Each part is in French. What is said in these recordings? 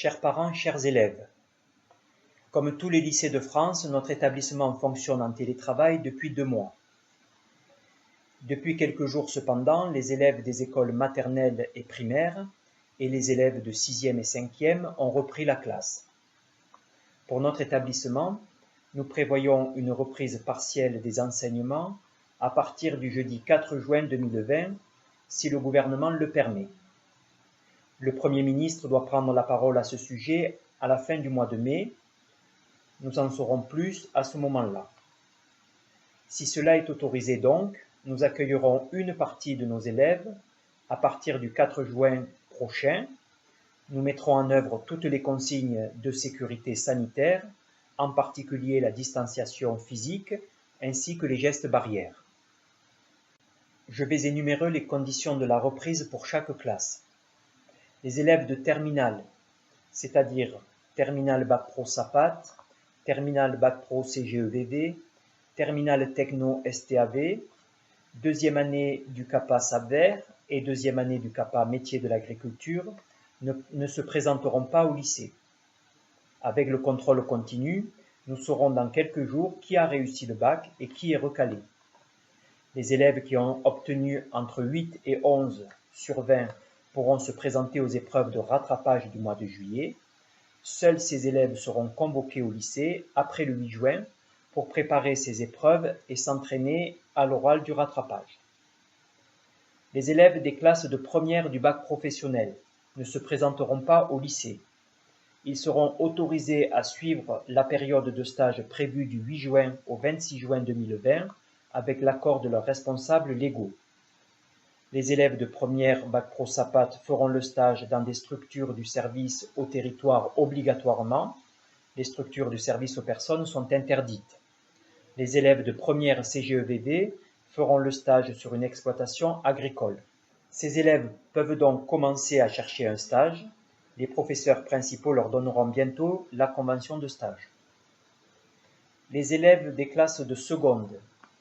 Chers parents, chers élèves, comme tous les lycées de France, notre établissement fonctionne en télétravail depuis 2 mois. Depuis quelques jours cependant, les élèves des écoles maternelles et primaires et les élèves de 6e et 5e ont repris la classe. Pour notre établissement, nous prévoyons une reprise partielle des enseignements à partir du jeudi 4 juin 2020, si le gouvernement le permet. Le Premier ministre doit prendre la parole à ce sujet à la fin du mois de mai. Nous en saurons plus à ce moment-là. Si cela est autorisé donc, nous accueillerons une partie de nos élèves à partir du 4 juin prochain. Nous mettrons en œuvre toutes les consignes de sécurité sanitaire, en particulier la distanciation physique ainsi que les gestes barrières. Je vais énumérer les conditions de la reprise pour chaque classe. Les élèves de terminale, c'est-à-dire terminale bac pro SAPAT, terminale bac pro CGEVV, terminale techno STAV, deuxième année du CAPA SAPVER et deuxième année du CAPA métier de l'agriculture ne se présenteront pas au lycée. Avec le contrôle continu, nous saurons dans quelques jours qui a réussi le bac et qui est recalé. Les élèves qui ont obtenu entre 8 et 11 sur 20 pourront se présenter aux épreuves de rattrapage du mois de juillet. Seuls ces élèves seront convoqués au lycée après le 8 juin pour préparer ces épreuves et s'entraîner à l'oral du rattrapage. Les élèves des classes de première du bac professionnel ne se présenteront pas au lycée. Ils seront autorisés à suivre la période de stage prévue du 8 juin au 26 juin 2020 avec l'accord de leurs responsables légaux. Les élèves de première bac pro SAPAT feront le stage dans des structures du service au territoire obligatoirement. Les structures du service aux personnes sont interdites. Les élèves de première CGEVV feront le stage sur une exploitation agricole. Ces élèves peuvent donc commencer à chercher un stage. Les professeurs principaux leur donneront bientôt la convention de stage. Les élèves des classes de seconde,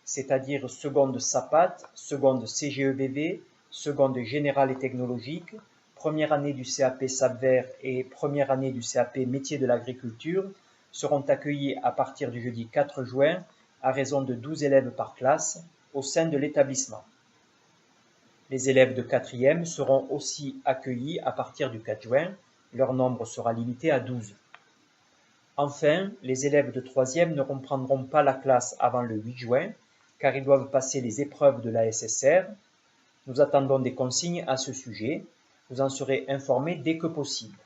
c'est-à-dire seconde SAPAT, seconde CGEVV, seconde générale et technologique, première année du CAP SAPVER et première année du CAP métier de l'agriculture, seront accueillis à partir du jeudi 4 juin à raison de 12 élèves par classe au sein de l'établissement. Les élèves de 4e seront aussi accueillis à partir du 4 juin, leur nombre sera limité à 12. Enfin, les élèves de 3e ne reprendront pas la classe avant le 8 juin, car ils doivent passer les épreuves de la SSR. Nous attendons des consignes à ce sujet. Vous en serez informés dès que possible.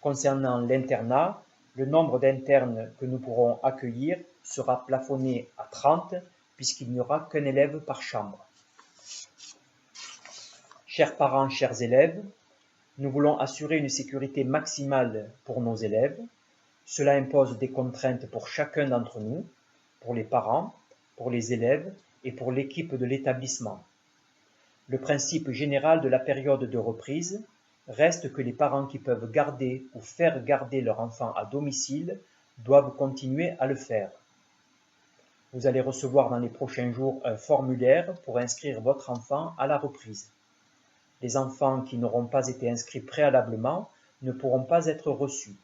Concernant l'internat, le nombre d'internes que nous pourrons accueillir sera plafonné à 30, puisqu'il n'y aura qu'un élève par chambre. Chers parents, chers élèves, nous voulons assurer une sécurité maximale pour nos élèves. Cela impose des contraintes pour chacun d'entre nous, pour les parents, pour les élèves et pour l'équipe de l'établissement. Le principe général de la période de reprise reste que les parents qui peuvent garder ou faire garder leur enfant à domicile doivent continuer à le faire. Vous allez recevoir dans les prochains jours un formulaire pour inscrire votre enfant à la reprise. Les enfants qui n'auront pas été inscrits préalablement ne pourront pas être reçus.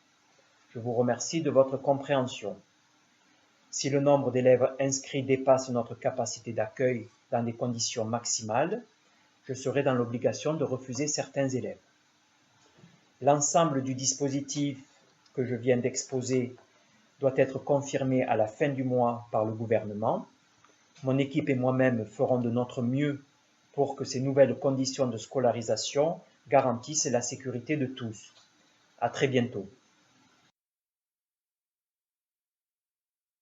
Je vous remercie de votre compréhension. Si le nombre d'élèves inscrits dépasse notre capacité d'accueil dans des conditions maximales, je serai dans l'obligation de refuser certains élèves. L'ensemble du dispositif que je viens d'exposer doit être confirmé à la fin du mois par le gouvernement. Mon équipe et moi-même ferons de notre mieux pour que ces nouvelles conditions de scolarisation garantissent la sécurité de tous. À très bientôt.